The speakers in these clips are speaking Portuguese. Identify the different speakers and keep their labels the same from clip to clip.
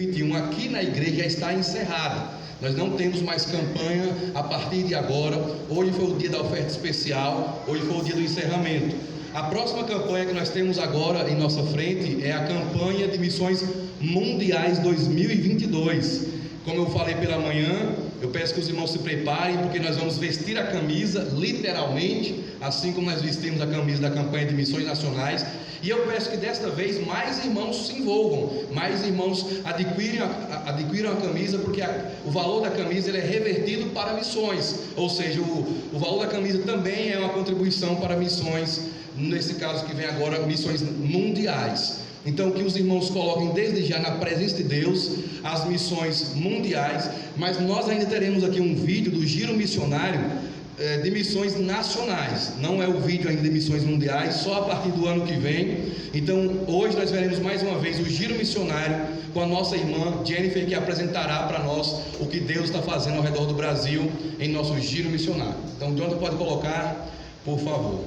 Speaker 1: 2021 aqui na igreja já está encerrada. Nós não temos mais campanha a partir de agora. Hoje foi o dia da oferta especial, hoje foi o dia do encerramento. A próxima campanha que nós temos agora em nossa frente é a campanha de missões mundiais 2022. Como eu falei pela manhã, eu peço que os irmãos se preparem, porque nós vamos vestir a camisa, literalmente, assim como nós vestimos a camisa da campanha de missões nacionais. E eu peço que desta vez mais irmãos se envolvam, mais irmãos adquiram a camisa, porque o valor da camisa ele é revertido para missões, ou seja, o valor da camisa também é uma contribuição para missões, nesse caso que vem agora, missões mundiais. Então que os irmãos coloquem desde já na presença de Deus as missões mundiais, mas nós ainda teremos aqui um vídeo do giro missionário de missões nacionais, não é o vídeo ainda de missões mundiais, só a partir do ano que vem. Então hoje nós veremos mais uma vez o giro missionário com a nossa irmã Jennifer, que apresentará para nós o que Deus está fazendo ao redor do Brasil em nosso giro missionário. Então Jonathan pode colocar, por favor.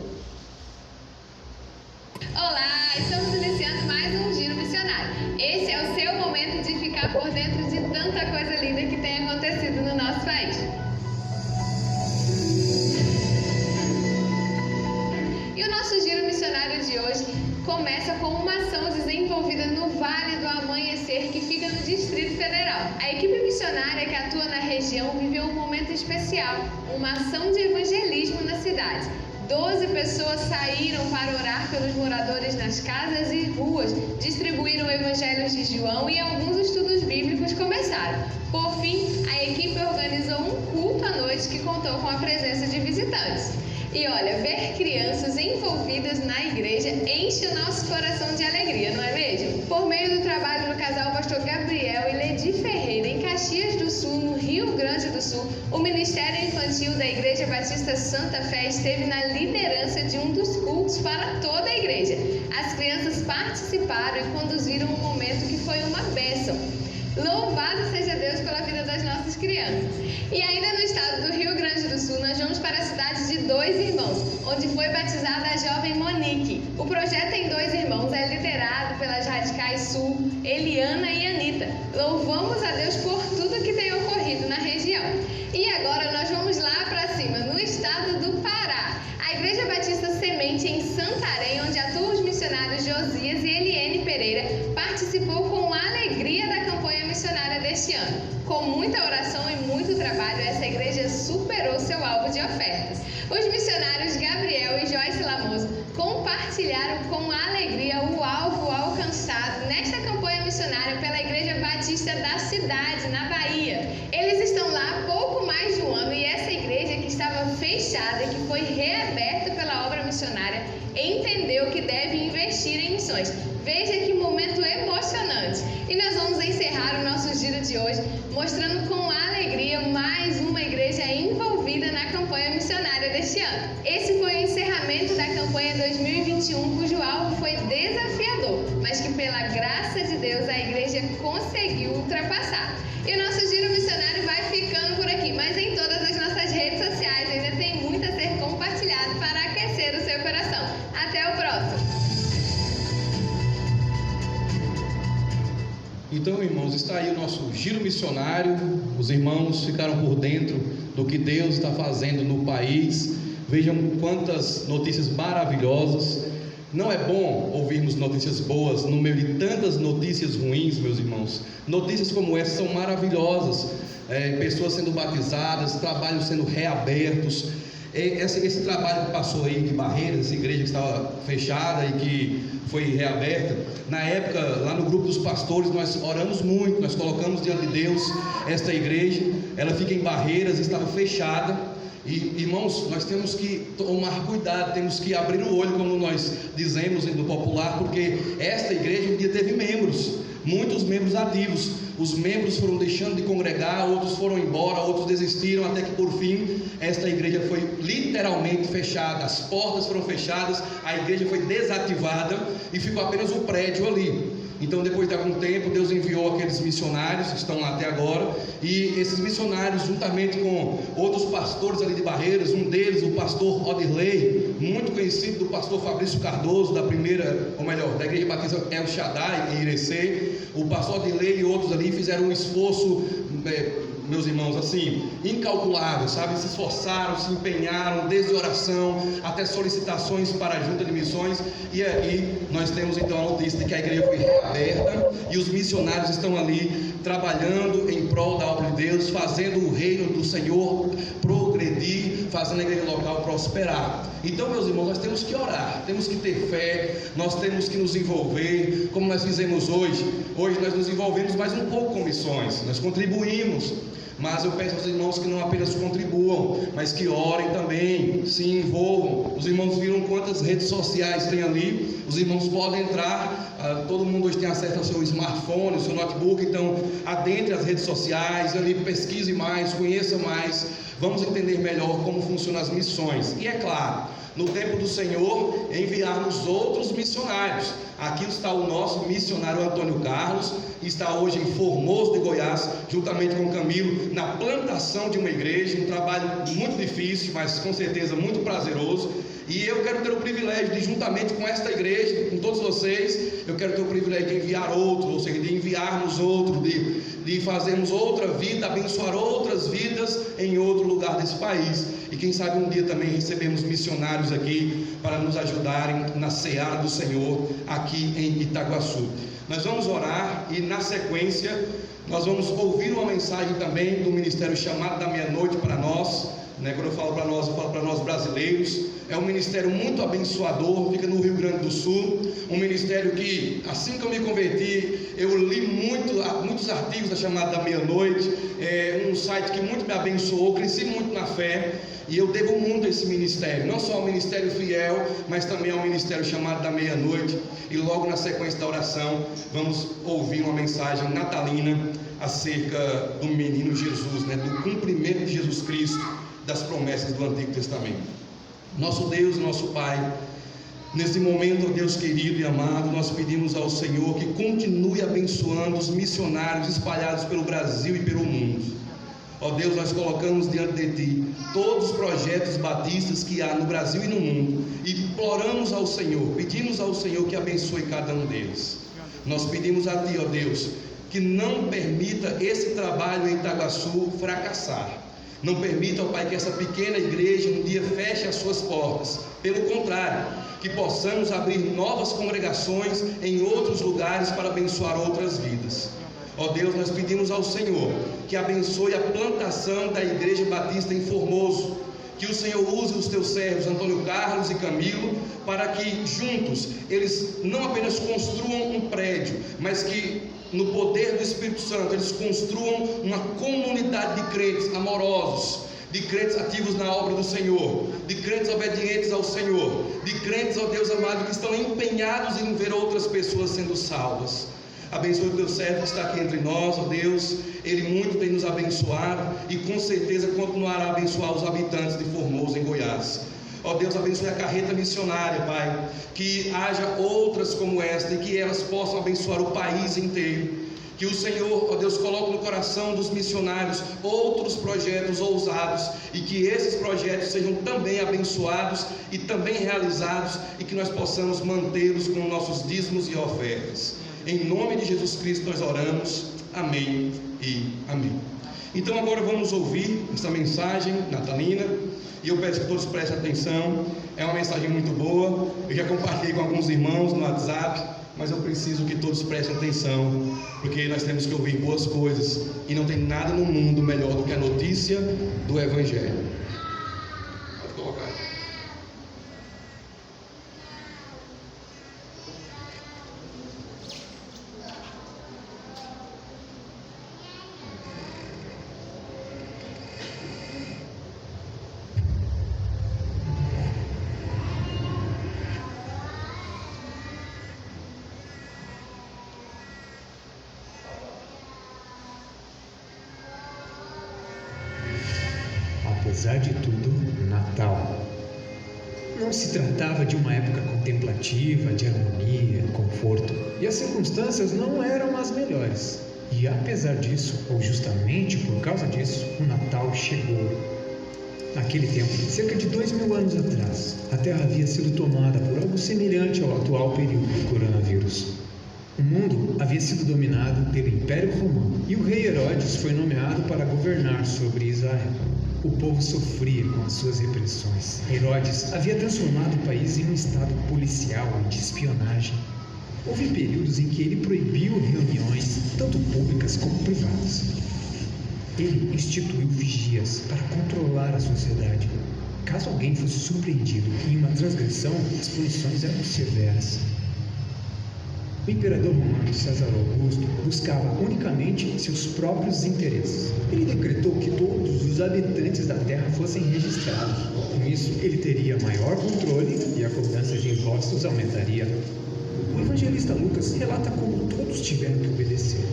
Speaker 2: Olá, estamos iniciando mais um giro missionário. Esse é o seu momento de ficar por dentro de tanta coisa linda que tem acontecido no nosso país. E o nosso giro missionário de hoje começa com uma ação desenvolvida no Vale do Amanhecer, que fica no Distrito Federal. A equipe missionária que atua na região viveu um momento especial, uma ação de evangelismo na cidade. 12 pessoas saíram para orar pelos moradores nas casas e ruas, distribuíram evangelhos de João e alguns estudos bíblicos começaram. Por fim, a equipe organizou um culto à noite que contou com a presença de visitantes. E olha, ver crianças envolvidas na igreja enche o nosso coração de alegria, não é mesmo? Por meio do trabalho do casal pastor Gabriel e Ledi Ferreira, em Caxias do Sul, no Rio Grande do Sul, o Ministério Infantil da Igreja Batista Santa Fé esteve na liderança de um dos cultos para toda a igreja. As crianças participaram e conduziram um momento que foi uma bênção. Louvado seja Deus pela vida das nossas crianças. E ainda no estado do Rio Grande do Sul, nós vamos para a cidade de Dois Irmãos, onde foi batizada a jovem Monique. O projeto em Dois Irmãos é liderado pelas Radicais Sul, Eliana e Anita. Louvamos a Deus por tudo que tem ocorrido na região. E agora nós vamos lá para cima, no estado do Pará. A Igreja Batista Semente em Santarém, onde atuam os missionários Josias e Eliene Pereira, participou com alegria da campanha missionária deste ano. Com muita oração e muito trabalho, essa igreja superou seu alvo de ofertas. Os missionários Gabriel e Joyce Lamoso compartilharam com alegria o alvo alcançado nesta campanha missionária pela Igreja Batista da cidade, na Bahia. Eles estão lá há pouco mais de um ano e essa igreja que estava fechada e que foi reaberta pela obra missionária entendeu que deve investir em missões. Veja que momento emocionante! E nós vamos encerrar o nosso giro de hoje mostrando com alegria mais uma igreja envolvida na campanha missionária deste ano. Esse foi o encerramento da campanha 2021, cujo alvo foi desafiador, mas que pela graça de Deus a igreja conseguiu ultrapassar. E o nosso giro missionário vai ficando por aqui, mas em todas as nossas redes sociais ainda tem muito a ser compartilhado para aquecer o seu coração. Até o próximo!
Speaker 1: Então, irmãos, está aí o nosso giro missionário. Os irmãos ficaram por dentro do que Deus está fazendo no país. Vejam quantas notícias maravilhosas. Não é bom ouvirmos notícias boas no meio de tantas notícias ruins, meus irmãos. Notícias como essa são maravilhosas. Pessoas sendo batizadas, trabalhos sendo reabertos. Esse trabalho que passou aí de Barreiras, essa igreja que estava fechada e que foi reaberta, na época, lá no grupo dos pastores, nós oramos muito, nós colocamos diante de Deus esta igreja. Ela fica em Barreiras, estava fechada. E, irmãos, nós temos que tomar cuidado, temos que abrir o olho, como nós dizemos no popular, porque esta igreja um dia teve membros, muitos membros ativos. Os membros foram deixando de congregar, outros foram embora, outros desistiram, até que por fim esta igreja foi literalmente fechada. As portas foram fechadas, a igreja foi desativada e ficou apenas um prédio ali. Então, depois de algum tempo, Deus enviou aqueles missionários que estão lá até agora, e esses missionários, juntamente com outros pastores ali de Barreiras, um deles, o pastor Odirley, muito conhecido do pastor Fabrício Cardoso, da Igreja Batista El Shaddai, em Irecê, o pastor Adilei e outros ali fizeram um esforço, meus irmãos, assim, incalculável, sabe? Se esforçaram, se empenharam, desde oração até solicitações para a junta de missões. E aí nós temos então a notícia de que a igreja foi reaberta e os missionários estão ali trabalhando em prol da obra de Deus, fazendo o reino do Senhor progredir, fazendo a igreja local prosperar. Então, meus irmãos, nós temos que orar, temos que ter fé, nós temos que nos envolver, como nós fizemos hoje. Hoje nós nos envolvemos mais um pouco com missões, nós contribuímos. Mas eu peço aos irmãos que não apenas contribuam, mas que orem também, se envolvam. Os irmãos viram quantas redes sociais tem ali. Os irmãos podem entrar, todo mundo hoje tem acesso ao seu smartphone, ao seu notebook. Então, adentre as redes sociais, ali pesquise mais, conheça mais. Vamos entender melhor como funcionam as missões. E é claro, no tempo do Senhor, enviarmos outros missionários. Aqui está o nosso missionário Antônio Carlos, está hoje em Formoso de Goiás, juntamente com o Camilo, na plantação de uma igreja, um trabalho muito difícil, mas com certeza muito prazeroso. E eu quero ter o privilégio de, juntamente com esta igreja, com todos vocês, eu quero ter o privilégio de enviar outros, ou seja, de enviarmos outros, de fazermos outra vida, abençoar outras vidas em outro lugar desse país. E quem sabe um dia também recebemos missionários aqui para nos ajudarem na seara do Senhor aqui em Itaguaçu. Nós vamos orar e na sequência nós vamos ouvir uma mensagem também do Ministério Chamado da Meia-Noite para nós. Quando eu falo para nós, eu falo para nós brasileiros. É um ministério muito abençoador, fica no Rio Grande do Sul. Um ministério que, assim que eu me converti, eu li muitos artigos da Chamada da Meia-Noite. É um site que muito me abençoou, cresci muito na fé. E eu devo muito a esse ministério, não só ao Ministério Fiel, mas também ao Ministério Chamado da Meia-Noite. E logo na sequência da oração, vamos ouvir uma mensagem natalina acerca do menino Jesus, do cumprimento de Jesus Cristo, das promessas do Antigo Testamento. Nosso Deus, nosso Pai, nesse momento, ó Deus querido e amado, nós pedimos ao Senhor que continue abençoando os missionários espalhados pelo Brasil e pelo mundo. Ó Deus, nós colocamos diante de Ti todos os projetos batistas que há no Brasil e no mundo, e imploramos ao Senhor, pedimos ao Senhor que abençoe cada um deles. Nós pedimos a Ti, ó Deus, que não permita esse trabalho em Itaguaçu fracassar. Não permita, ó Pai, que essa pequena igreja um dia feche as suas portas. Pelo contrário, que possamos abrir novas congregações em outros lugares para abençoar outras vidas. Ó Deus, nós pedimos ao Senhor que abençoe a plantação da Igreja Batista em Formoso. Que o Senhor use os teus servos Antônio Carlos e Camilo, para que juntos eles não apenas construam um prédio, mas que no poder do Espírito Santo eles construam uma comunidade de crentes amorosos, de crentes ativos na obra do Senhor, de crentes obedientes ao Senhor, de crentes, ó Deus amado, que estão empenhados em ver outras pessoas sendo salvas. Abençoe o teu servo que está aqui entre nós, ó Deus. Ele muito tem nos abençoado e com certeza continuará a abençoar os habitantes de Formoso, em Goiás. Ó Deus, abençoe a carreta missionária, Pai, que haja outras como esta e que elas possam abençoar o país inteiro. Que o Senhor, ó Deus, coloque no coração dos missionários outros projetos ousados, e que esses projetos sejam também abençoados e também realizados, e que nós possamos mantê-los com nossos dízimos e ofertas. Em nome de Jesus Cristo nós oramos, amém e amém. Então agora vamos ouvir essa mensagem natalina, e eu peço que todos prestem atenção. É uma mensagem muito boa, eu já compartilhei com alguns irmãos no WhatsApp, mas eu preciso que todos prestem atenção, porque nós temos que ouvir boas coisas, e não tem nada no mundo melhor do que a notícia do Evangelho. Pode colocar.
Speaker 3: Apesar de tudo, Natal não se tratava de uma época contemplativa, de harmonia, conforto, e as circunstâncias não eram as melhores. E apesar disso, ou justamente por causa disso, o Natal chegou. Naquele tempo, cerca de 2000 anos atrás, a Terra havia sido tomada por algo semelhante ao atual período do coronavírus. O mundo havia sido dominado pelo Império Romano e o rei Herodes foi nomeado para governar sobre Israel. O povo sofria com as suas repressões. Herodes havia transformado o país em um estado policial e de espionagem. Houve períodos em que ele proibiu reuniões, tanto públicas como privadas. Ele instituiu vigias para controlar a sociedade. Caso alguém fosse surpreendido em uma transgressão, as punições eram severas. O imperador romano César Augusto buscava unicamente seus próprios interesses. Ele decretou que todos os habitantes da terra fossem registrados. Com isso, ele teria maior controle e a cobrança de impostos aumentaria. O evangelista Lucas relata como todos tiveram que obedecer.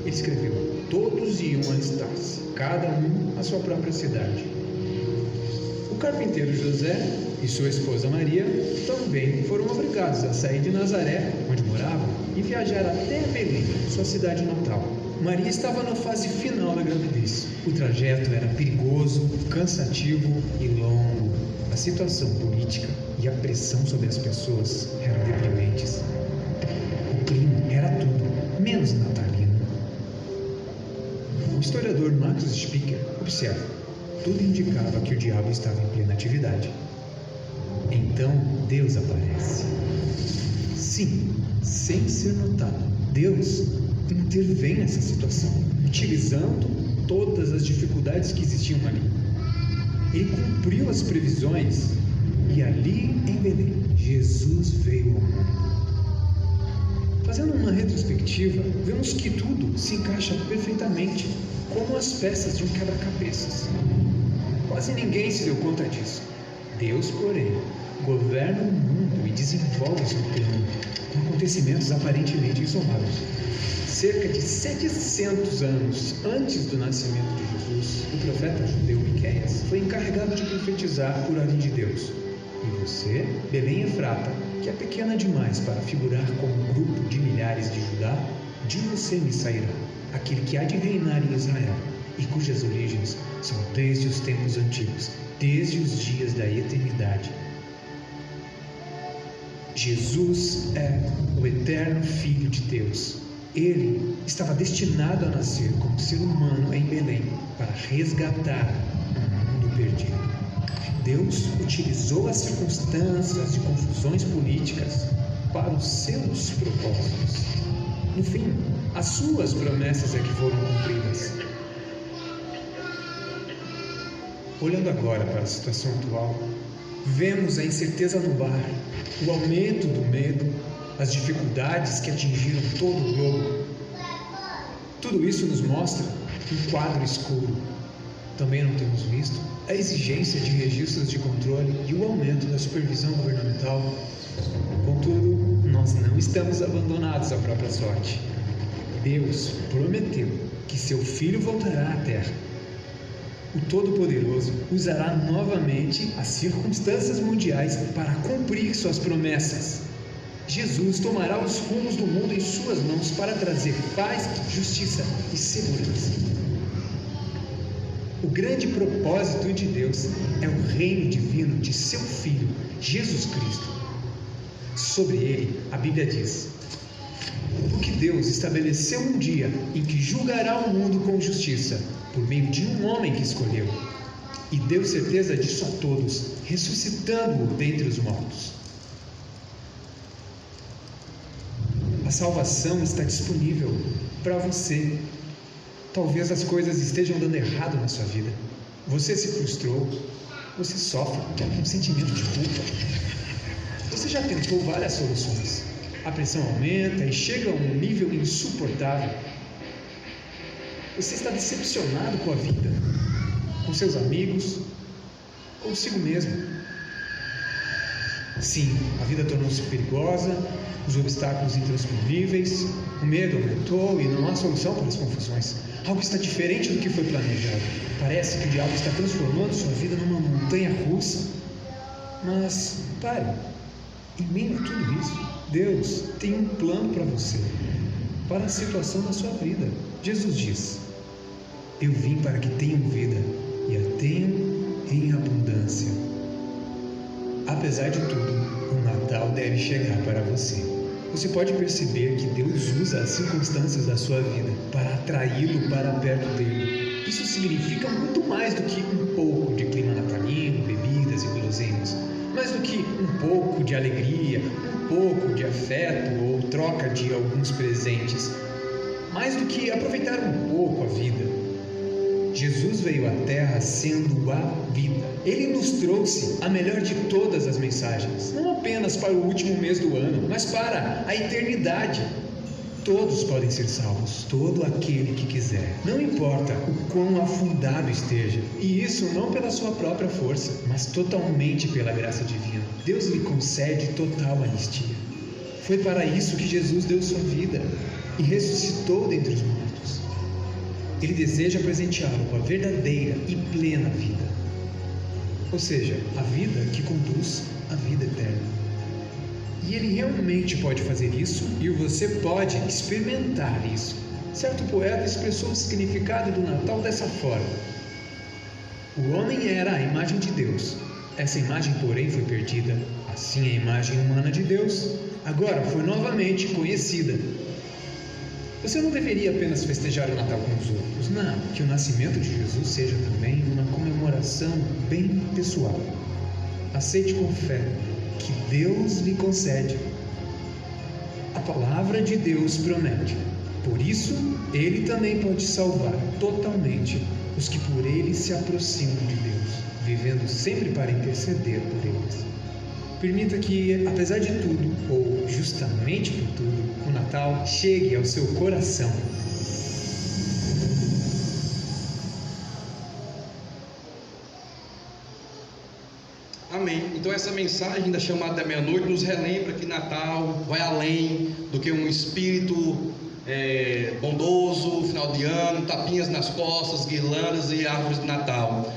Speaker 3: Ele escreveu: todos iam alistar-se, cada um à sua própria cidade. O carpinteiro José e sua esposa Maria também foram obrigados a sair de Nazaré, onde moravam, e viajar até Belém, sua cidade natal. Maria estava na fase final da gravidez. O trajeto era perigoso, cansativo e longo. A situação política e a pressão sobre as pessoas eram deprimentes. O clima era tudo, menos natalino. O historiador Max Spiker observa: tudo indicava que o diabo estava em plena atividade. Então Deus aparece. Sim, sem ser notado, Deus intervém nessa situação, utilizando todas as dificuldades que existiam ali. Ele cumpriu as previsões e ali em Belém, Jesus veio ao mundo. Fazendo uma retrospectiva, vemos que tudo se encaixa perfeitamente, como as peças de um quebra-cabeças. Quase ninguém se deu conta disso. Deus, porém, governa o mundo e desenvolve seu plano, com acontecimentos aparentemente isolados. Cerca de 700 anos antes do nascimento de Jesus, o profeta judeu Miqueias foi encarregado de profetizar por ordem de Deus. E você, Belém Efrata, que é pequena demais para figurar como um grupo de milhares de Judá, de você me sairá aquele que há de reinar em Israel, e cujas origens são desde os tempos antigos, desde os dias da eternidade. Jesus é o eterno Filho de Deus. Ele estava destinado a nascer como ser humano em Belém para resgatar um mundo perdido. Deus utilizou as circunstâncias de confusões políticas para os seus propósitos. No fim, as suas promessas é que foram cumpridas. Olhando agora para a situação atual, vemos a incerteza no ar, o aumento do medo, as dificuldades que atingiram todo o globo. Tudo isso nos mostra um quadro escuro. Também não temos visto a exigência de registros de controle e o aumento da supervisão governamental. Contudo, nós não estamos abandonados à própria sorte. Deus prometeu que seu Filho voltará à Terra. O Todo-Poderoso usará novamente as circunstâncias mundiais para cumprir suas promessas. Jesus tomará os rumos do mundo em suas mãos para trazer paz, justiça e segurança. O grande propósito de Deus é o reino divino de seu Filho, Jesus Cristo. Sobre ele, a Bíblia diz: porque Deus estabeleceu um dia em que julgará o mundo com justiça, por meio de um homem que escolheu, e deu certeza disso a todos, ressuscitando-o dentre os mortos. A salvação está disponível para você. Talvez as coisas estejam dando errado na sua vida. Você se frustrou, você sofre com um sentimento de culpa. Você já tentou várias soluções. A pressão aumenta e chega a um nível insuportável. Você está decepcionado com a vida, com seus amigos, consigo mesmo. Sim, a vida tornou-se perigosa, os obstáculos intransponíveis, o medo aumentou e não há solução para as confusões. Algo está diferente do que foi planejado. Parece que o diabo está transformando sua vida numa montanha russa. Mas pare, em meio a tudo isso, Deus tem um plano para você, para a situação da sua vida. Jesus diz: eu vim para que tenham vida e a tenham em abundância. Apesar de tudo, o Natal deve chegar para você. você pode perceber que Deus usa as circunstâncias da sua vida para atraí-lo para perto dele. Isso significa muito mais do que um pouco de clima natalino, bebidas e guloseimas, mais do que um pouco de alegria, um pouco de afeto ou troca de alguns presentes, mais do que aproveitar um pouco a vida. Jesus veio à Terra sendo a vida. Ele nos trouxe a melhor de todas as mensagens, não apenas para o último mês do ano, mas para a eternidade. Todos podem ser salvos, todo aquele que quiser, não importa o quão afundado esteja, e isso não pela sua própria força, mas totalmente pela graça divina. Deus lhe concede total anistia. Foi para isso que Jesus deu sua vida e ressuscitou dentre os mortos. Ele deseja presenteá-lo com a verdadeira e plena vida, ou seja, a vida que conduz à vida eterna. E Ele realmente pode fazer isso, e você pode experimentar isso. Certo poeta expressou o significado do Natal dessa forma: o homem era a imagem de Deus. Essa imagem, porém, foi perdida. Assim, a imagem humana de Deus agora foi novamente conhecida. Você não deveria apenas festejar o Natal com os outros. Não, que o nascimento de Jesus seja também uma comemoração bem pessoal. Aceite com fé que Deus lhe concede. A palavra de Deus promete. Por isso, Ele também pode salvar totalmente os que por Ele se aproximam de Deus, vivendo sempre para interceder por eles. Permita que, apesar de tudo, ou justamente por tudo, o Natal chegue ao seu coração.
Speaker 1: Amém. Então essa mensagem da chamada da meia-noite nos relembra que Natal vai além do que um espírito bondoso, final de ano, tapinhas nas costas, guirlandas e árvores de Natal.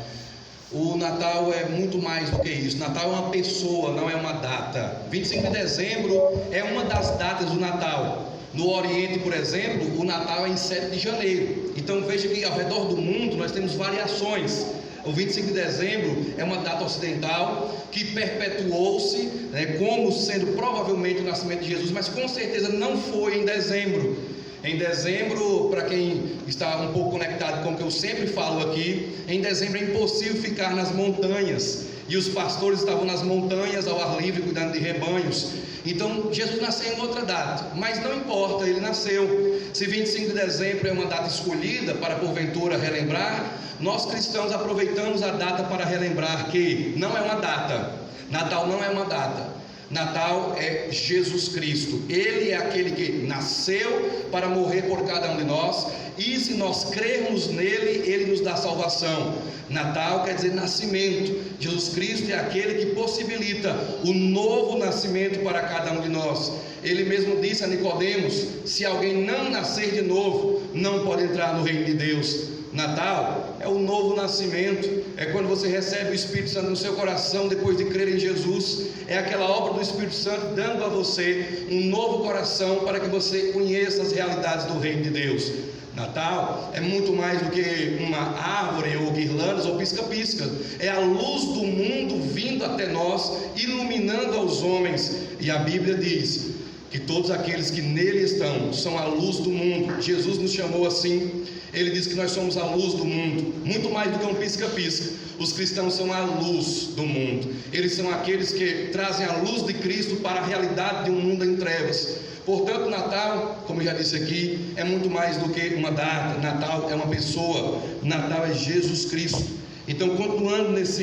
Speaker 1: O Natal é muito mais do que isso. Natal é uma pessoa, não é uma data. 25 de dezembro é uma das datas do Natal. No Oriente, por exemplo, o Natal é em 7 de janeiro. Então veja que ao redor do mundo nós temos variações. O 25 de dezembro é uma data ocidental que perpetuou-se, como sendo provavelmente o nascimento de Jesus, mas com certeza não foi em dezembro. Em dezembro, para quem está um pouco conectado com o que eu sempre falo aqui, em dezembro é impossível ficar nas montanhas, e os pastores estavam nas montanhas ao ar livre cuidando de rebanhos. Então Jesus nasceu em outra data, mas não importa, ele nasceu. Se 25 de dezembro é uma data escolhida para porventura relembrar, nós cristãos aproveitamos a data para relembrar que não é uma data. Natal não é uma data. Natal é Jesus Cristo. Ele é aquele que nasceu para morrer por cada um de nós, e se nós crermos nele, ele nos dá salvação. Natal quer dizer nascimento. Jesus Cristo é aquele que possibilita o novo nascimento para cada um de nós. Ele mesmo disse a Nicodemos: se alguém não nascer de novo, não pode entrar no reino de Deus. Natal é o novo nascimento, é quando você recebe o Espírito Santo no seu coração depois de crer em Jesus. É aquela obra do Espírito Santo dando a você um novo coração para que você conheça as realidades do reino de Deus. Natal é muito mais do que uma árvore ou guirlandas ou pisca-pisca. É a luz do mundo vindo até nós, iluminando aos homens. E a Bíblia diz que todos aqueles que nele estão são a luz do mundo. Jesus nos chamou assim. Ele diz que nós somos a luz do mundo, muito mais do que um pisca-pisca. Os cristãos são a luz do mundo. Eles são aqueles que trazem a luz de Cristo para a realidade de um mundo em trevas. Portanto, Natal, como eu já disse aqui, é muito mais do que uma data. Natal é uma pessoa. Natal é Jesus Cristo. Então, continuando nessa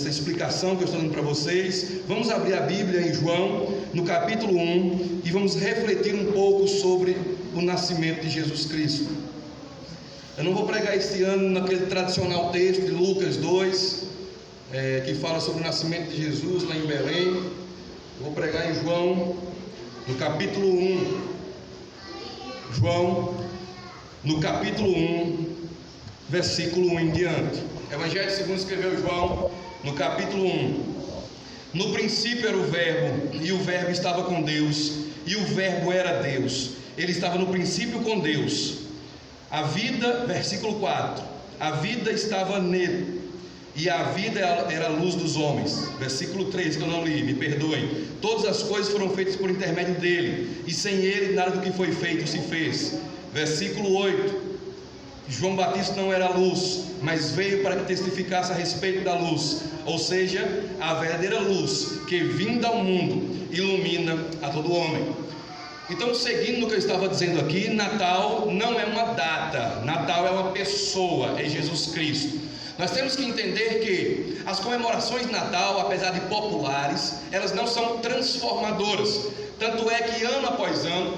Speaker 1: explicação que eu estou dando para vocês, vamos abrir a Bíblia em João, no capítulo 1, e vamos refletir um pouco sobre o nascimento de Jesus Cristo. Eu não vou pregar esse ano naquele tradicional texto de Lucas 2, que fala sobre o nascimento de Jesus lá em Belém. Eu vou pregar em João, no capítulo 1. João, no capítulo 1, versículo 1 em diante. Evangelho segundo escreveu João, no capítulo 1. No princípio era o Verbo, e o Verbo estava com Deus, e o Verbo era Deus. Ele estava no princípio com Deus. A vida, versículo 4, a vida estava nele, e a vida era a luz dos homens. Versículo 3, que eu não li, me perdoem. Todas as coisas foram feitas por intermédio dele, e sem ele nada do que foi feito se fez. Versículo 8, João Batista não era a luz, mas veio para que testificasse a respeito da luz, ou seja, a verdadeira luz que vinda ao mundo ilumina a todo homem. Então, seguindo no que eu estava dizendo aqui, Natal não é uma data, Natal é uma pessoa, é Jesus Cristo. Nós temos que entender que as comemorações de Natal, apesar de populares, elas não são transformadoras. Tanto é que ano após ano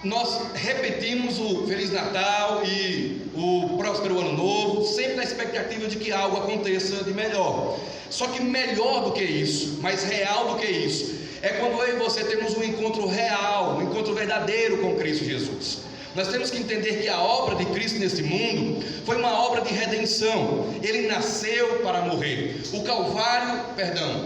Speaker 1: nós repetimos o Feliz Natal e o Próspero Ano Novo, sempre na expectativa de que algo aconteça de melhor. Só que melhor do que isso, mais real do que isso, é quando eu e você temos um encontro real, um encontro verdadeiro com Cristo Jesus. Nós temos que entender que a obra de Cristo nesse mundo foi uma obra de redenção. Ele nasceu para morrer. O Calvário,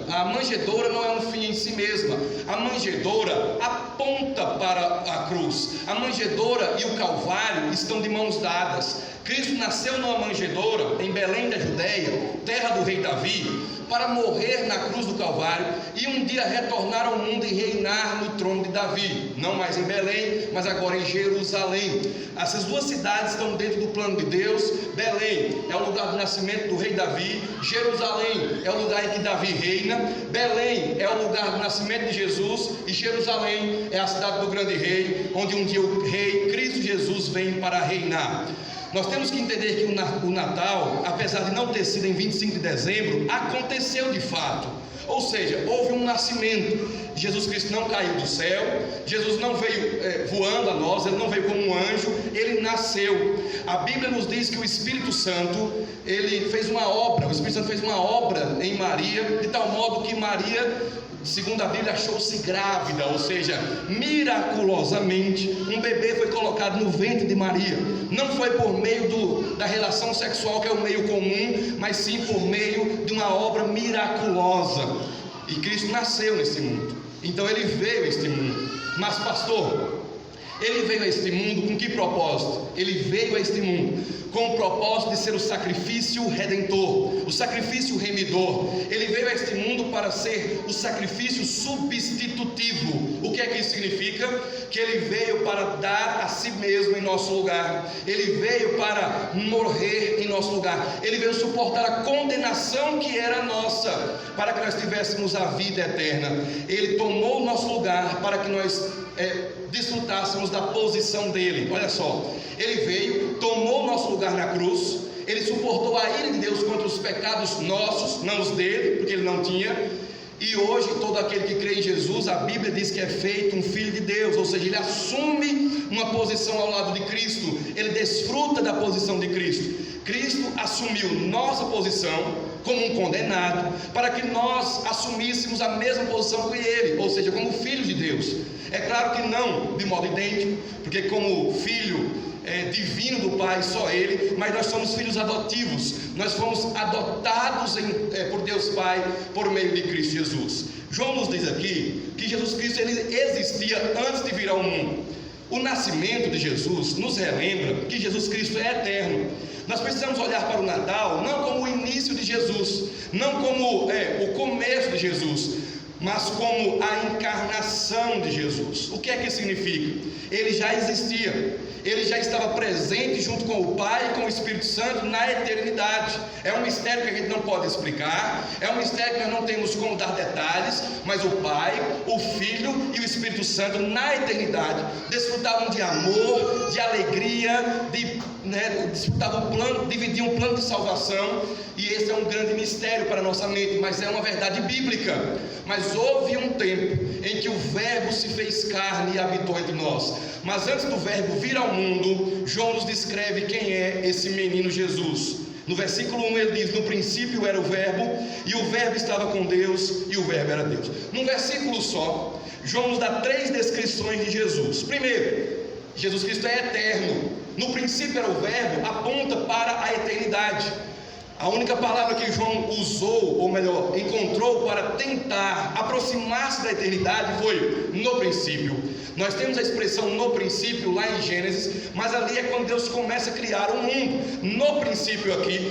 Speaker 1: a manjedoura não é um fim em si mesma. A manjedoura aponta para a cruz. A manjedoura e o Calvário estão de mãos dadas. Cristo nasceu numa manjedoura em Belém da Judéia, terra do rei Davi, para morrer na cruz do Calvário e um dia retornar ao mundo e reinar no trono de Davi, não mais em Belém, mas agora em Jerusalém. Essas duas cidades estão dentro do plano de Deus. Belém é o lugar do nascimento do rei Davi, Jerusalém é o lugar em que Davi reina, Belém é o lugar do nascimento de Jesus e Jerusalém é a cidade do grande rei, onde um dia o rei Cristo Jesus vem para reinar. Nós temos que entender que o Natal, apesar de não ter sido em 25 de dezembro, aconteceu de fato. Ou seja, houve um nascimento. Jesus Cristo não caiu do céu, Jesus não veio voando a nós, ele não veio como um anjo, ele nasceu. A Bíblia nos diz que o Espírito Santo, ele fez uma obra, o Espírito Santo fez uma obra em Maria, de tal modo que Maria, segundo a Bíblia, achou-se grávida, ou seja, miraculosamente, um bebê foi colocado no ventre de Maria. Não foi por meio da relação sexual, que é o meio comum, mas sim por meio de uma obra miraculosa. E Cristo nasceu nesse mundo. Então ele veio a este mundo. Mas pastor, ele veio a este mundo com que propósito? Ele veio a este mundo com o propósito de ser o sacrifício redentor, o sacrifício remidor. Ele veio a este mundo para ser o sacrifício substitutivo. O que é que isso significa? Que ele veio para dar a si mesmo em nosso lugar. Ele veio para morrer em nosso lugar. Ele veio suportar a condenação que era nossa, para que nós tivéssemos a vida eterna. Ele tomou o nosso lugar para que nós desfrutássemos da posição dele. Olha só, ele veio, tomou o nosso lugar na cruz, ele suportou a ira de Deus contra os pecados nossos, não os dele, porque ele não tinha. E hoje todo aquele que crê em Jesus, a Bíblia diz que é feito um filho de Deus, ou seja, ele assume uma posição ao lado de Cristo, ele desfruta da posição de Cristo. Cristo assumiu nossa posição como um condenado, para que nós assumíssemos a mesma posição que ele, ou seja, como filhos de Deus. É claro que não de modo idêntico, porque como filho divino do Pai, só ele, mas nós somos filhos adotivos, nós fomos adotados por Deus Pai, por meio de Cristo Jesus. João nos diz aqui que Jesus Cristo ele existia antes de vir ao mundo. O nascimento de Jesus nos relembra que Jesus Cristo é eterno. Nós precisamos olhar para o Natal não como o início de Jesus, não como o começo de Jesus, mas como a encarnação de Jesus. O que é que significa? Ele já existia, ele já estava presente junto com o Pai e com o Espírito Santo na eternidade. É um mistério que a gente não pode explicar, é um mistério que nós não temos como dar detalhes, mas o Pai, o Filho e o Espírito Santo na eternidade desfrutavam de amor, de alegria, desfrutavam o plano, dividiam o plano de salvação. E esse é um grande mistério para a nossa mente, mas é uma verdade bíblica. Mas houve um tempo em que o Verbo se fez carne e habitou entre nós. Mas antes do Verbo vir ao mundo, João nos descreve quem é esse menino Jesus. No versículo 1 ele diz: no princípio era o Verbo, e o Verbo estava com Deus, e o Verbo era Deus. Num versículo só, João nos dá 3 descrições de Jesus. Primeiro, Jesus Cristo é eterno. No princípio era o Verbo, aponta para a eternidade. A única palavra que João usou, ou melhor, encontrou para tentar aproximar-se da eternidade foi no princípio. Nós temos a expressão no princípio lá em Gênesis, mas ali é quando Deus começa a criar o mundo. No princípio aqui,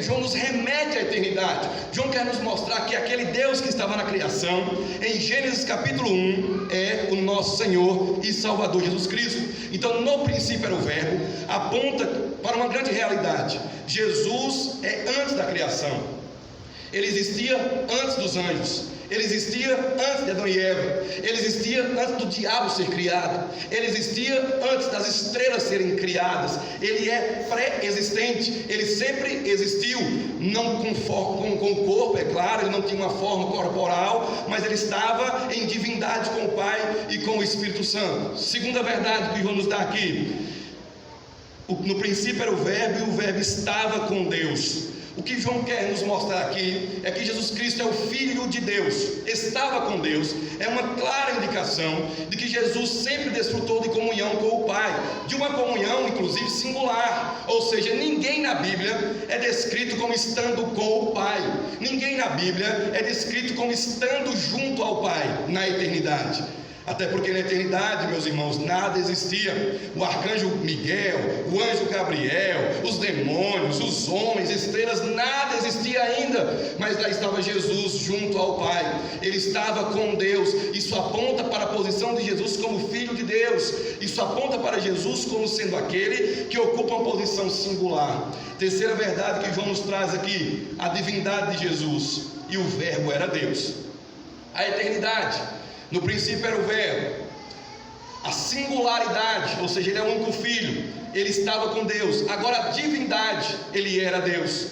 Speaker 1: João nos remete à eternidade. João quer nos mostrar que aquele Deus que estava na criação, em Gênesis capítulo 1, é o nosso Senhor e Salvador Jesus Cristo. Então, no princípio era o verbo, aponta para uma grande realidade. Jesus é antes da criação. Ele existia antes dos anjos. Ele existia antes de Adão e Eva. Ele existia antes do diabo ser criado. Ele existia antes das estrelas serem criadas. Ele é pré-existente. Ele sempre existiu, não com o corpo, é claro. Ele não tinha uma forma corporal, mas ele estava em divindade com o Pai e com o Espírito Santo. Segunda verdade que João nos dá aqui: no princípio era o verbo, e o verbo estava com Deus. O que João quer nos mostrar aqui é que Jesus Cristo é o Filho de Deus, estava com Deus. É uma clara indicação de que Jesus sempre desfrutou de comunhão com o Pai, de uma comunhão inclusive singular, ou seja, ninguém na Bíblia é descrito como estando com o Pai, ninguém na Bíblia é descrito como estando junto ao Pai na eternidade. Até porque na eternidade, meus irmãos, nada existia. O arcanjo Miguel, o anjo Gabriel, os demônios, os homens, estrelas, nada existia ainda. Mas lá estava Jesus junto ao Pai. Ele estava com Deus. Isso aponta para a posição de Jesus como Filho de Deus. Isso aponta para Jesus como sendo aquele que ocupa uma posição singular. Terceira verdade que João nos traz aqui: a divindade de Jesus. E o verbo era Deus. A eternidade. No princípio era o verbo, a singularidade, ou seja, ele é o único filho, ele estava com Deus. Agora a divindade, ele era Deus.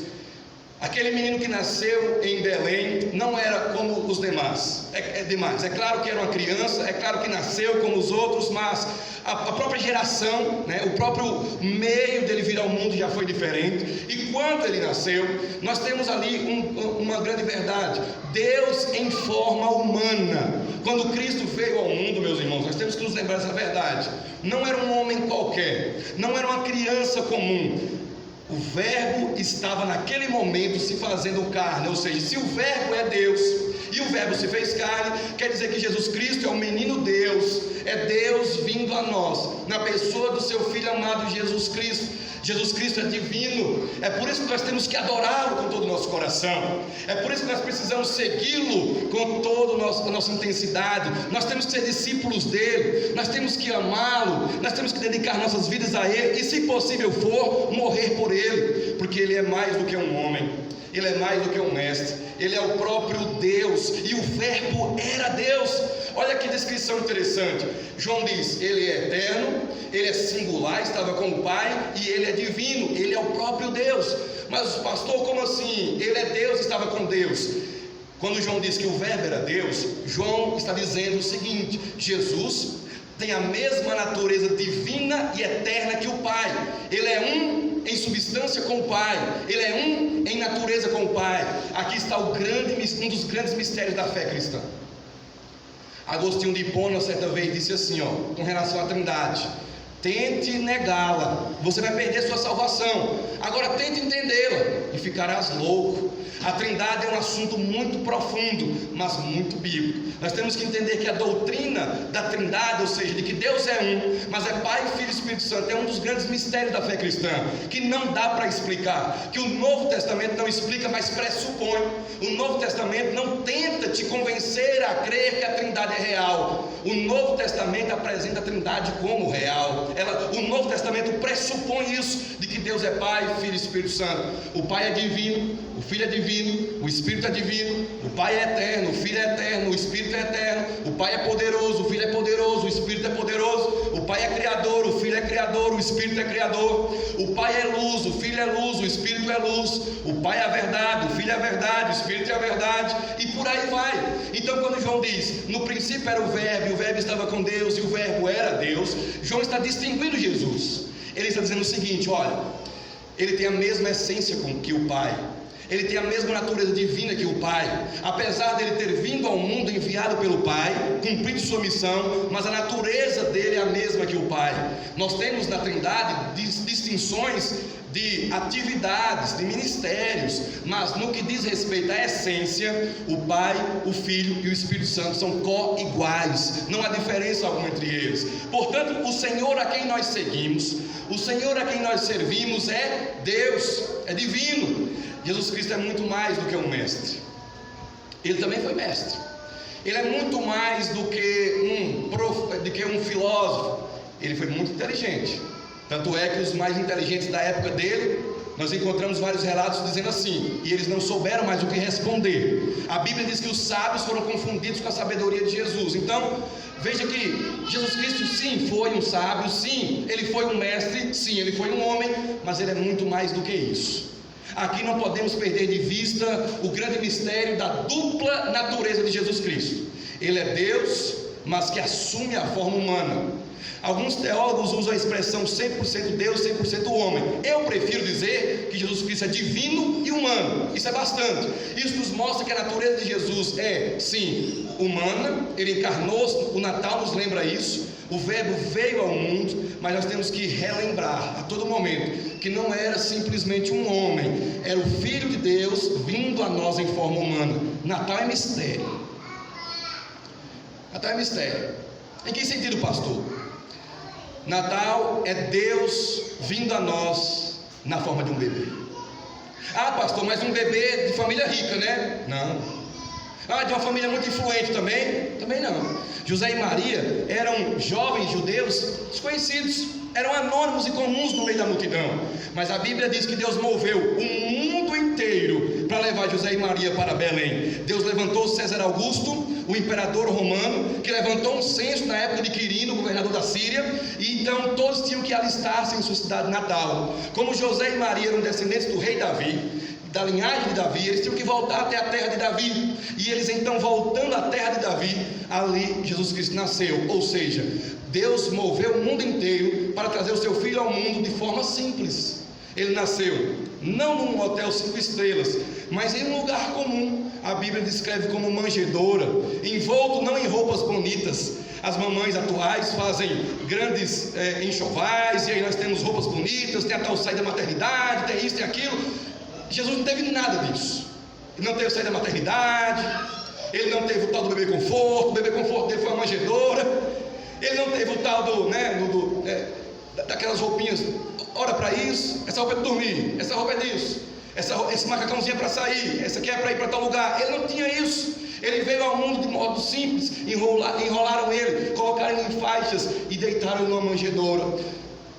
Speaker 1: Aquele menino que nasceu em Belém não era como os demais. É claro que era uma criança, é claro que nasceu como os outros, mas a própria geração, o próprio meio dele vir ao mundo já foi diferente. E quando ele nasceu, nós temos ali uma grande verdade: Deus em forma humana. Quando Cristo veio ao mundo, meus irmãos, nós temos que nos lembrar dessa verdade. Não era um homem qualquer, não era uma criança comum. O verbo estava naquele momento se fazendo carne, ou seja, se o verbo é Deus e o verbo se fez carne, quer dizer que Jesus Cristo é o menino Deus, é Deus vindo a nós, na pessoa do seu Filho amado Jesus Cristo. Jesus Cristo é divino, é por isso que nós temos que adorá-lo com todo o nosso coração, é por isso que nós precisamos segui-lo com toda a nossa intensidade. Nós temos que ser discípulos dele, nós temos que amá-lo, nós temos que dedicar nossas vidas a ele, e se possível for, morrer por ele, porque ele é mais do que um homem, ele é mais do que um mestre, ele é o próprio Deus, e o verbo era Deus. Olha que descrição interessante. João diz: ele é eterno, ele é singular, estava com o Pai, e ele é divino, ele é o próprio Deus. Mas pastor, como assim? Ele é Deus, estava com Deus. Quando João diz que o verbo era Deus, João está dizendo o seguinte: Jesus tem a mesma natureza divina e eterna que o Pai. Ele é um em substância com o Pai, ele é um em natureza com o Pai. Aqui está um dos grandes mistérios da fé cristã. Agostinho de Hipona certa vez disse assim, com relação à Trindade: tente negá-la, você vai perder sua salvação. Agora tente entendê-la e ficarás louco. A Trindade é um assunto muito profundo, mas muito bíblico. Nós temos que entender que a doutrina da Trindade, ou seja, de que Deus é um, mas é Pai, Filho e Espírito Santo, é um dos grandes mistérios da fé cristã, que não dá para explicar, que o Novo Testamento não explica, mas pressupõe. O Novo Testamento não tenta te convencer a crer que a Trindade é real. O Novo Testamento apresenta a Trindade como real. O Novo Testamento pressupõe isso, de que Deus é Pai, Filho e Espírito Santo. O Pai é divino, o Filho é divino, o Espírito é divino, o Pai é eterno, o Filho é eterno, o Espírito é eterno, o Pai é poderoso, o Filho é poderoso, o Espírito é poderoso, o Pai é criador, o Filho é criador, o Espírito é criador, o Pai é luz, o Filho é luz, o Espírito é luz, o Pai é a verdade, o Filho é a verdade, o Espírito é a verdade, e por aí vai. Então quando João diz, no princípio era o verbo, e o verbo estava com Deus, e o verbo era Deus, João está distinguindo Jesus. Ele está dizendo o seguinte: olha, ele tem a mesma essência que o Pai. Ele tem a mesma natureza divina que o Pai. Apesar dele ter vindo ao mundo enviado pelo Pai, cumprido sua missão, mas a natureza dele é a mesma que o Pai. Nós temos na Trindade distinções de atividades, de ministérios, mas no que diz respeito à essência, o Pai, o Filho e o Espírito Santo são co-iguais, não há diferença alguma entre eles. Portanto, o Senhor a quem nós seguimos, o Senhor a quem nós servimos é Deus, é divino. Jesus Cristo é muito mais do que um mestre. Ele também foi mestre. Ele é muito mais do que um filósofo. Ele foi muito inteligente. Tanto é que os mais inteligentes da época dele, nós encontramos vários relatos dizendo assim, e eles não souberam mais o que responder. A Bíblia diz que os sábios foram confundidos com a sabedoria de Jesus. Então, veja que Jesus Cristo sim foi um sábio, sim, ele foi um mestre, sim, ele foi um homem, mas ele é muito mais do que isso. Aqui não podemos perder de vista o grande mistério da dupla natureza de Jesus Cristo. Ele é Deus, mas que assume a forma humana. Alguns teólogos usam a expressão 100% Deus, 100% homem. Eu prefiro dizer que Jesus Cristo é divino e humano. Isso é bastante. Isso nos mostra que a natureza de Jesus é, sim, humana. Ele encarnou-se, o Natal nos lembra isso. O Verbo veio ao mundo, mas nós temos que relembrar a todo momento que não era simplesmente um homem, era o Filho de Deus vindo a nós em forma humana. Natal é mistério. Natal é mistério. Em que sentido, pastor? Natal é Deus vindo a nós na forma de um bebê. Ah, pastor, mas um bebê de família rica, né? Não. Ah, de uma família muito influente também? Também não. José e Maria eram jovens judeus desconhecidos, eram anônimos e comuns no meio da multidão. Mas a Bíblia diz que Deus moveu o mundo inteiro para levar José e Maria para Belém. Deus levantou César Augusto, o imperador romano, que levantou um censo na época de Quirino, governador da Síria, e então todos tinham que alistar-se em sua cidade natal. Como José e Maria eram descendentes do rei Davi, da linhagem de Davi, eles tinham que voltar até a terra de Davi, e eles então voltando à terra de Davi, ali Jesus Cristo nasceu. Ou seja, Deus moveu o mundo inteiro para trazer o seu filho ao mundo de forma simples. Ele nasceu não num hotel 5 estrelas, mas em um lugar comum. A Bíblia descreve como manjedoura, envolto não em roupas bonitas. As mamães atuais fazem grandes enxovais, e aí nós temos roupas bonitas, tem a tal saída da maternidade, tem isso, tem aquilo. Jesus não teve nada disso. Ele não teve saída da maternidade, ele não teve o tal do bebê conforto. O bebê conforto dele foi uma manjedoura. Ele não teve o tal daquelas roupinhas. Ora para isso, essa roupa é de dormir, essa roupa é disso, esse macacãozinho é para sair, essa aqui é para ir para tal lugar. Ele não tinha isso. Ele veio ao mundo de modo simples. Enrolaram ele, colocaram ele em faixas e deitaram numa manjedoura.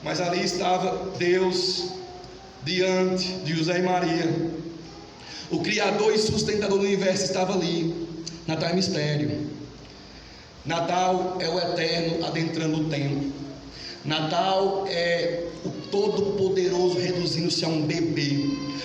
Speaker 1: Mas ali estava Deus diante de José e Maria. O Criador e sustentador do universo estava ali. Natal é mistério. Natal é o eterno adentrando o tempo. Natal é o Todo-Poderoso reduzindo-se a um bebê,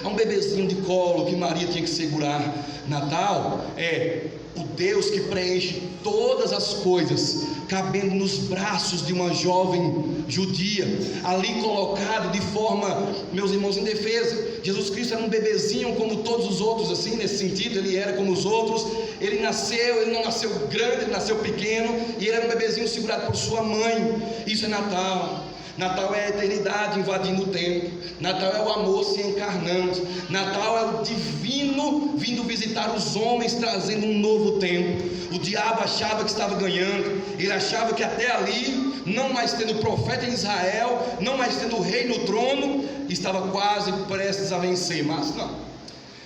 Speaker 1: a um bebezinho de colo que Maria tinha que segurar. Natal é o Deus que preenche todas as coisas, cabendo nos braços de uma jovem judia, ali colocado de forma, meus irmãos, indefesa. Jesus Cristo era um bebezinho como todos os outros, assim, nesse sentido, ele era como os outros. Ele não nasceu grande, ele nasceu pequeno, e ele era um bebezinho segurado por sua mãe. Isso é Natal. Natal é a eternidade invadindo o tempo. Natal é o amor se encarnando. Natal é o divino vindo visitar os homens, trazendo um novo tempo. O diabo achava que estava ganhando. Ele achava que até ali, não mais tendo profeta em Israel, não mais tendo rei no trono, estava quase prestes a vencer. Mas não.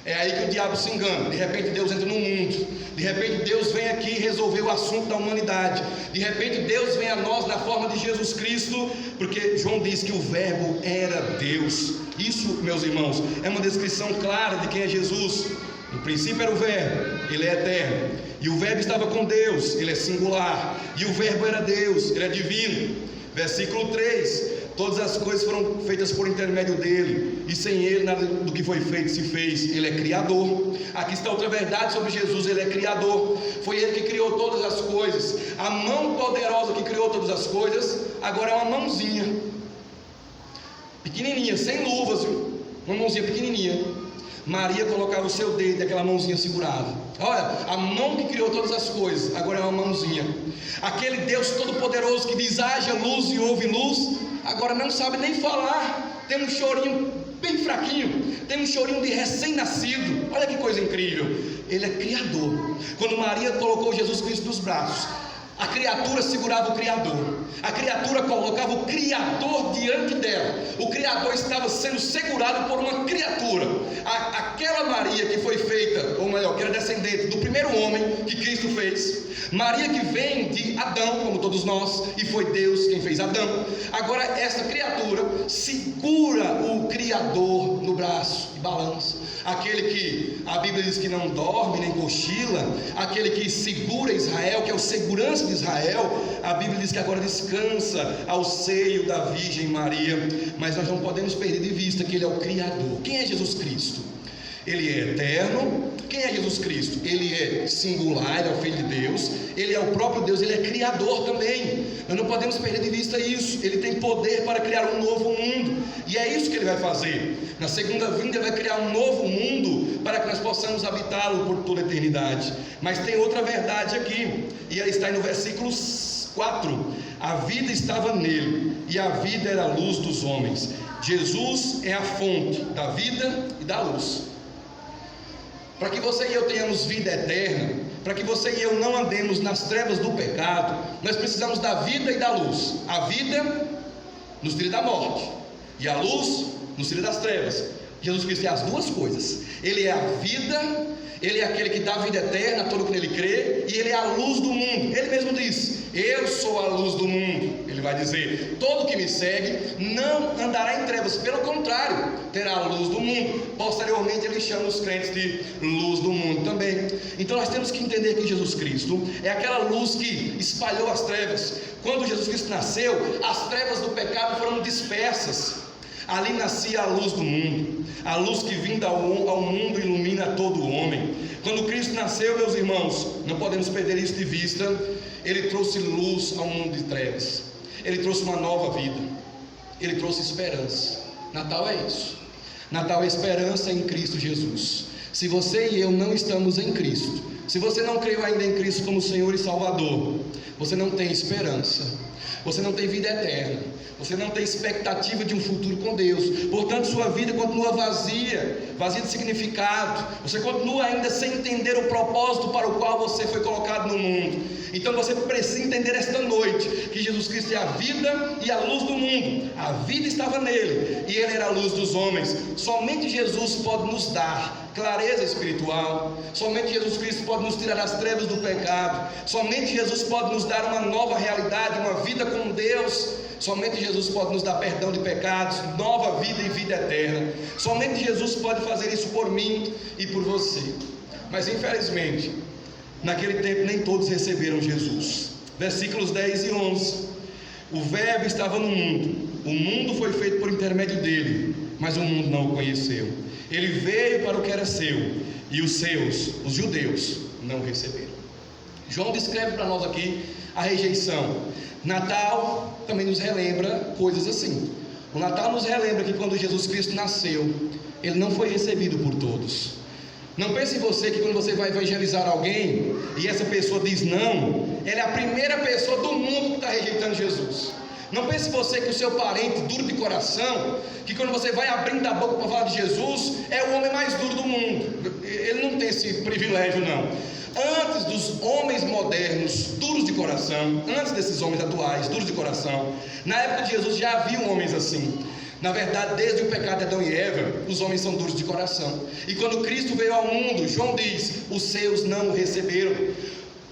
Speaker 1: É aí que o diabo se engana. De repente Deus entra no mundo. De repente Deus vem aqui resolver o assunto da humanidade. De repente Deus vem a nós na forma de Jesus Cristo, porque João diz que o Verbo era Deus. Isso, meus irmãos, é uma descrição clara de quem é Jesus. No princípio era o Verbo, ele é eterno. E o Verbo estava com Deus, ele é singular. E o Verbo era Deus, ele é divino. Versículo 3: todas as coisas foram feitas por intermédio dele, e sem ele nada do que foi feito se fez. Ele é criador. Aqui está outra verdade sobre Jesus: ele é criador. Foi ele que criou todas as coisas. A mão poderosa que criou todas as coisas agora é uma mãozinha pequenininha, sem luvas, viu? Uma mãozinha pequenininha. Maria colocava o seu dedo e aquela mãozinha segurava. Olha, a mão que criou todas as coisas, agora é uma mãozinha. Aquele Deus todo-poderoso que diz haja luz e houve luz, agora não sabe nem falar, tem um chorinho bem fraquinho, tem um chorinho de recém-nascido. Olha que coisa incrível, ele é criador. Quando Maria colocou Jesus Cristo nos braços, a criatura segurava o Criador, a criatura colocava o Criador diante dela, o Criador estava sendo segurado por uma criatura. Aquela Maria que foi feita, ou melhor, que era descendente do primeiro homem que Cristo fez, Maria que vem de Adão, como todos nós, e foi Deus quem fez Adão. Agora essa criatura segura o Criador no braço e balança. Aquele que a Bíblia diz que não dorme nem cochila, aquele que segura Israel, que é o segurança de Israel, a Bíblia diz que agora descansa ao seio da Virgem Maria. Mas nós não podemos perder de vista que Ele é o Criador. Quem é Jesus Cristo? Ele é eterno. Quem é Jesus Cristo? Ele é singular, Ele é o Filho de Deus, Ele é o próprio Deus, Ele é Criador também. Nós não podemos perder de vista isso. Ele tem poder para criar um novo mundo, e é isso que Ele vai fazer. Na segunda vinda Ele vai criar um novo mundo para que nós possamos habitá-lo por toda a eternidade. Mas tem outra verdade aqui, e ela está aí no versículo 4. A vida estava nele, e a vida era a luz dos homens. Jesus é a fonte da vida e da luz. Para que você e eu tenhamos vida eterna, para que você e eu não andemos nas trevas do pecado, nós precisamos da vida e da luz. A vida nos tira da morte, e a luz nos tira das trevas. Jesus Cristo é as duas coisas. Ele é a vida, Ele é aquele que dá vida eterna a todo que nele crê, e Ele é a luz do mundo. Ele mesmo diz: eu sou a luz do mundo. Ele vai dizer: todo que me segue não andará em trevas, pelo contrário, terá a luz do mundo. Posteriormente Ele chama os crentes de luz do mundo também. Então nós temos que entender que Jesus Cristo é aquela luz que espalhou as trevas. Quando Jesus Cristo nasceu, as trevas do pecado foram dispersas. Ali nascia a luz do mundo, a luz que vinda ao mundo ilumina todo o homem. Quando Cristo nasceu, meus irmãos, não podemos perder isso de vista. Ele trouxe luz ao mundo de trevas, Ele trouxe uma nova vida, Ele trouxe esperança. Natal é isso. Natal é esperança em Cristo Jesus. Se você e eu não estamos em Cristo, se você não creu ainda em Cristo como Senhor e Salvador, você não tem esperança, você não tem vida eterna, você não tem expectativa de um futuro com Deus. Portanto, sua vida continua vazia de significado. Você continua ainda sem entender o propósito para o qual você foi colocado no mundo. Então você precisa entender esta noite que Jesus Cristo é a vida e a luz do mundo. A vida estava nele, e Ele era a luz dos homens. Somente Jesus pode nos dar clareza espiritual. Somente Jesus Cristo pode nos tirar das trevas do pecado. Somente Jesus pode nos dar uma nova realidade, uma vida com Deus. Somente Jesus pode nos dar perdão de pecados, nova vida e vida eterna. Somente Jesus pode fazer isso por mim e por você. Mas infelizmente, naquele tempo nem todos receberam Jesus. Versículos 10 e 11. O verbo estava no mundo, o mundo foi feito por intermédio dele, mas o mundo não o conheceu. Ele veio para o que era seu, e os seus, os judeus, não o receberam. João descreve para nós aqui a rejeição. Natal também nos relembra coisas assim. O Natal nos relembra que quando Jesus Cristo nasceu, Ele não foi recebido por todos. Não pense em você que quando você vai evangelizar alguém e essa pessoa diz não, ela é a primeira pessoa do mundo que está rejeitando Jesus. Não pense você que o seu parente duro de coração, que quando você vai abrindo a boca para falar de Jesus, é o homem mais duro do mundo. Ele não tem esse privilégio, não. Antes dos homens modernos duros de coração, antes desses homens atuais duros de coração, na época de Jesus já haviam homens assim. Na verdade, desde o pecado de Adão e Eva, os homens são duros de coração. E quando Cristo veio ao mundo, João diz: os seus não o receberam.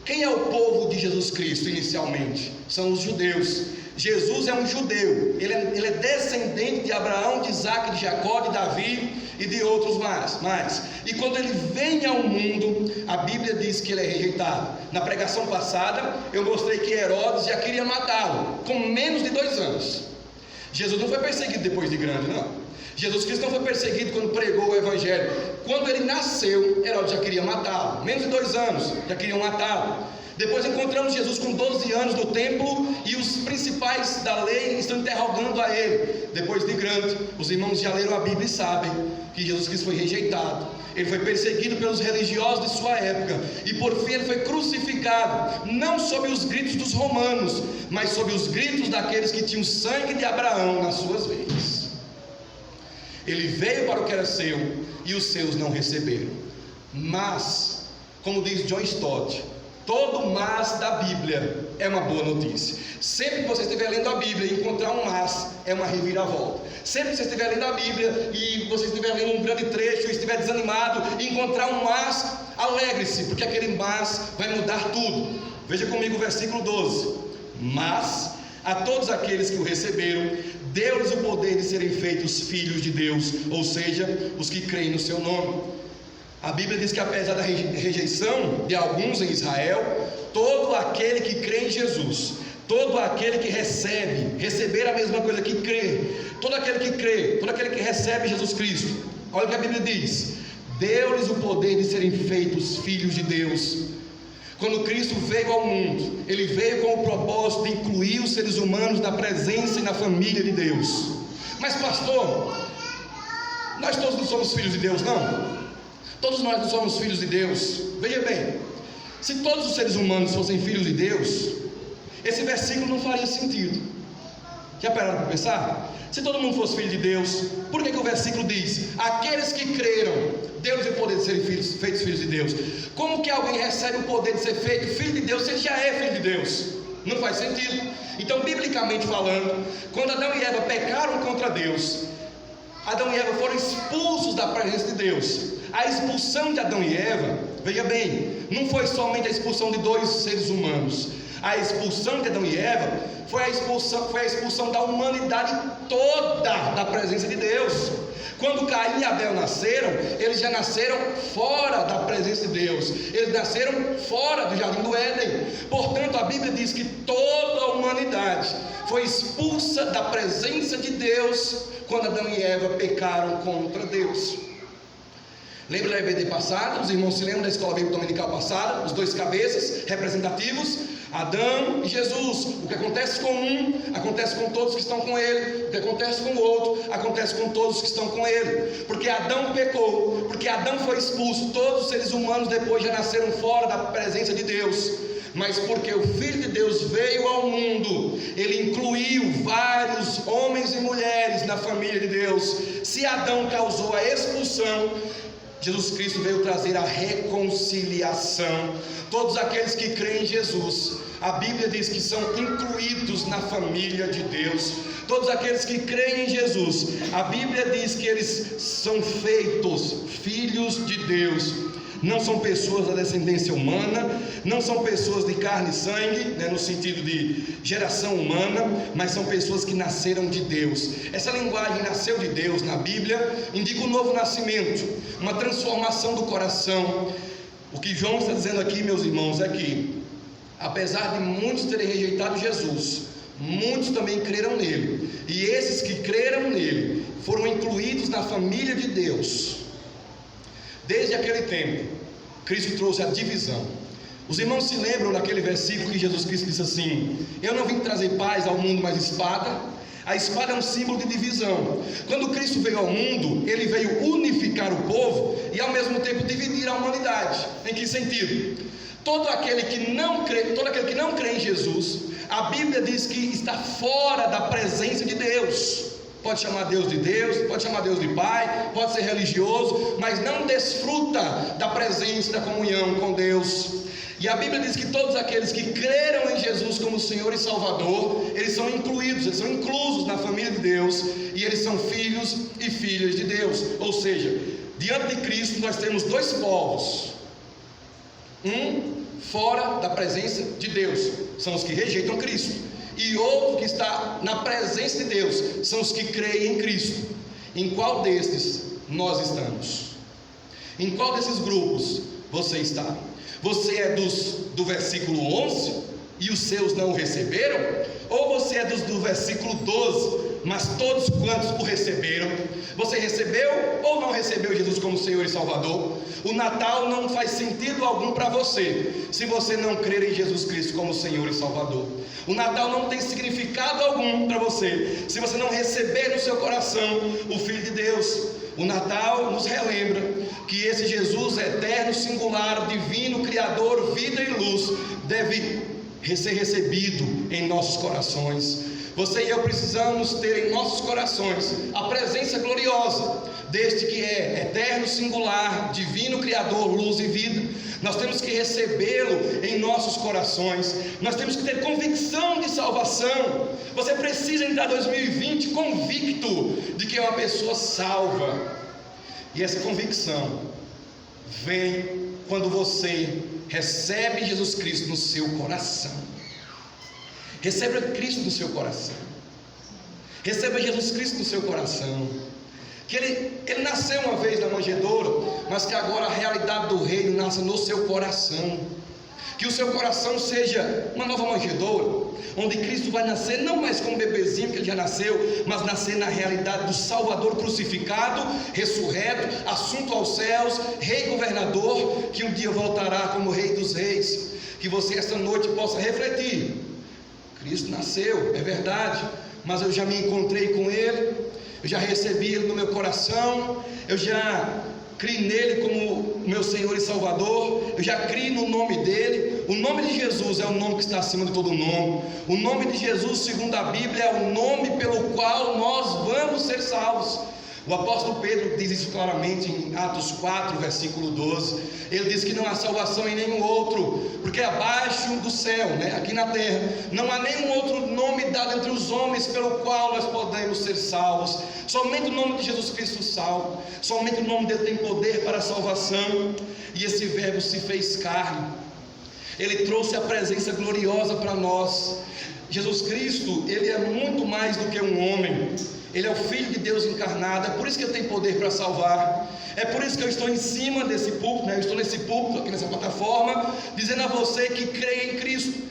Speaker 1: Quem é o povo de Jesus Cristo inicialmente? São os judeus. Jesus é um judeu, ele é descendente de Abraão, de Isaac, de Jacó, de Davi e de outros mais. E quando ele vem ao mundo, a Bíblia diz que ele é rejeitado. Na pregação passada, eu mostrei que Herodes já queria matá-lo, com menos de 2 anos. Jesus não foi perseguido depois de grande, não. Jesus Cristo não foi perseguido quando pregou o Evangelho. Quando ele nasceu, Herodes já queria matá-lo. Menos de 2 anos, já queriam matá-lo. Depois encontramos Jesus com 12 anos no templo e os principais da lei estão interrogando a ele. Depois de grande, os irmãos já leram a Bíblia e sabem que Jesus Cristo foi rejeitado. Ele foi perseguido pelos religiosos de sua época e por fim ele foi crucificado, não sob os gritos dos romanos, mas sob os gritos daqueles que tinham o sangue de Abraão nas suas veias. Ele veio para o que era seu e os seus não receberam. Mas, como diz John Stott, todo mas da Bíblia é uma boa notícia. Sempre que você estiver lendo a Bíblia e encontrar um mas, é uma reviravolta. Sempre que você estiver lendo a Bíblia e você estiver lendo um grande trecho e estiver desanimado e encontrar um mas, alegre-se, porque aquele mas vai mudar tudo. Veja comigo o versículo 12. Mas a todos aqueles que o receberam, deu-lhes o poder de serem feitos filhos de Deus, ou seja, os que creem no seu nome. A Bíblia diz que apesar da rejeição de alguns em Israel, todo aquele que crê em Jesus, todo aquele que receber a mesma coisa que crê, todo aquele que recebe Jesus Cristo, olha o que a Bíblia diz: deu-lhes o poder de serem feitos filhos de Deus. Quando Cristo veio ao mundo, Ele veio com o propósito de incluir os seres humanos na presença e na família de Deus. Mas pastor, nós todos não somos filhos de Deus, não? Todos nós não somos filhos de Deus. Veja bem, se todos os seres humanos fossem filhos de Deus, esse versículo não faria sentido. Já pararam para pensar? Se todo mundo fosse filho de Deus, por que o versículo diz: aqueles que creram, deu-lhes o poder de serem feitos filhos de Deus? Como que alguém recebe o poder de ser feito filho de Deus se ele já é filho de Deus? Não faz sentido. Então, biblicamente falando, quando Adão e Eva pecaram contra Deus, Adão e Eva foram expulsos da presença de Deus. A expulsão de Adão e Eva, veja bem, não foi somente a expulsão de dois seres humanos. A expulsão de Adão e Eva foi a expulsão da humanidade toda da presença de Deus. Quando Caim e Abel nasceram, eles já nasceram fora da presença de Deus. Eles nasceram fora do jardim do Éden. Portanto, a Bíblia diz que toda a humanidade foi expulsa da presença de Deus quando Adão e Eva pecaram contra Deus. Lembra da EBD passada? Os irmãos se lembram da escola bíblica dominical passada? Os dois cabeças representativos, Adão e Jesus. O que acontece com um, acontece com todos que estão com ele. O que acontece com o outro, acontece com todos que estão com ele. Porque Adão pecou, porque Adão foi expulso, todos os seres humanos depois já nasceram fora da presença de Deus. Mas porque o Filho de Deus veio ao mundo, Ele incluiu vários homens e mulheres na família de Deus. Se Adão causou a expulsão, Jesus Cristo veio trazer a reconciliação. Todos aqueles que creem em Jesus, a Bíblia diz que são incluídos na família de Deus. Todos aqueles que creem em Jesus, a Bíblia diz que eles são feitos filhos de Deus. Não são pessoas da descendência humana, não são pessoas de carne e sangue, no sentido de geração humana, mas são pessoas que nasceram de Deus. Essa linguagem nasceu de Deus na Bíblia indica um novo nascimento, uma transformação do coração. O que João está dizendo aqui, meus irmãos, é que apesar de muitos terem rejeitado Jesus, muitos também creram nele, e esses que creram nele foram incluídos na família de Deus. Desde aquele tempo, Cristo trouxe a divisão. Os irmãos se lembram daquele versículo que Jesus Cristo disse assim: eu não vim trazer paz ao mundo, mas espada. A espada é um símbolo de divisão. Quando Cristo veio ao mundo, Ele veio unificar o povo e ao mesmo tempo dividir a humanidade. Em que sentido? Todo aquele que não crê em Jesus, a Bíblia diz que está fora da presença de Deus. Pode chamar Deus de Deus, pode chamar Deus de Pai, pode ser religioso, mas não desfruta da presença, da comunhão com Deus. E a Bíblia diz que todos aqueles que creram em Jesus como Senhor e Salvador, eles são incluídos, eles são inclusos na família de Deus, e eles são filhos e filhas de Deus. Ou seja, diante de Cristo nós temos dois povos: um fora da presença de Deus, são os que rejeitam Cristo, e outro que está na presença de Deus, são os que creem em Cristo. Em qual destes nós estamos? Em qual desses grupos você está? Você é do versículo 11 e os seus não o receberam? Ou você é do versículo 12 mas todos quantos o receberam. Você recebeu ou não recebeu Jesus como Senhor e Salvador? O Natal não faz sentido algum para você, se você não crer em Jesus Cristo como Senhor e Salvador. O Natal não tem significado algum para você, se você não receber no seu coração o Filho de Deus. O Natal nos relembra que esse Jesus eterno, singular, divino, criador, vida e luz, deve ser recebido em nossos corações. Você e eu precisamos ter em nossos corações a presença gloriosa deste que é eterno, singular, divino, criador, luz e vida. Nós temos que recebê-lo em nossos corações. Nós temos que ter convicção de salvação. Você precisa entrar em 2020 convicto de que é uma pessoa salva. E essa convicção vem quando você recebe Jesus Cristo no seu coração. Receba Cristo no seu coração. Receba Jesus Cristo no seu coração. Que ele nasceu uma vez na manjedoura, mas que agora a realidade do reino nasça no seu coração. Que o seu coração seja uma nova manjedoura, onde Cristo vai nascer não mais como um bebezinho que ele já nasceu, mas nascer na realidade do Salvador crucificado, ressurreto, assunto aos céus, rei governador, que um dia voltará como rei dos reis. Que você esta noite possa refletir: Cristo nasceu, é verdade, mas eu já me encontrei com Ele, eu já recebi Ele no meu coração, eu já criei nele como meu Senhor e Salvador, eu já criei no nome dele. O nome de Jesus é o nome que está acima de todo nome. O nome de Jesus, segundo a Bíblia, é o nome pelo qual nós vamos ser salvos. O apóstolo Pedro diz isso claramente em Atos 4, versículo 12. Ele diz que não há salvação em nenhum outro, porque abaixo do céu, aqui na terra, não há nenhum outro nome dado entre os homens pelo qual nós podemos ser salvos. Somente o nome de Jesus Cristo salva. Somente o nome dele tem poder para a salvação. E esse verbo se fez carne. Ele trouxe a presença gloriosa para nós. Jesus Cristo, ele é muito mais do que um homem. Ele é o Filho de Deus encarnado. É por isso que ele tem poder para salvar. É por isso que eu estou em cima desse púlpito, eu estou nesse púlpito, aqui nessa plataforma, dizendo a você que crê em Cristo.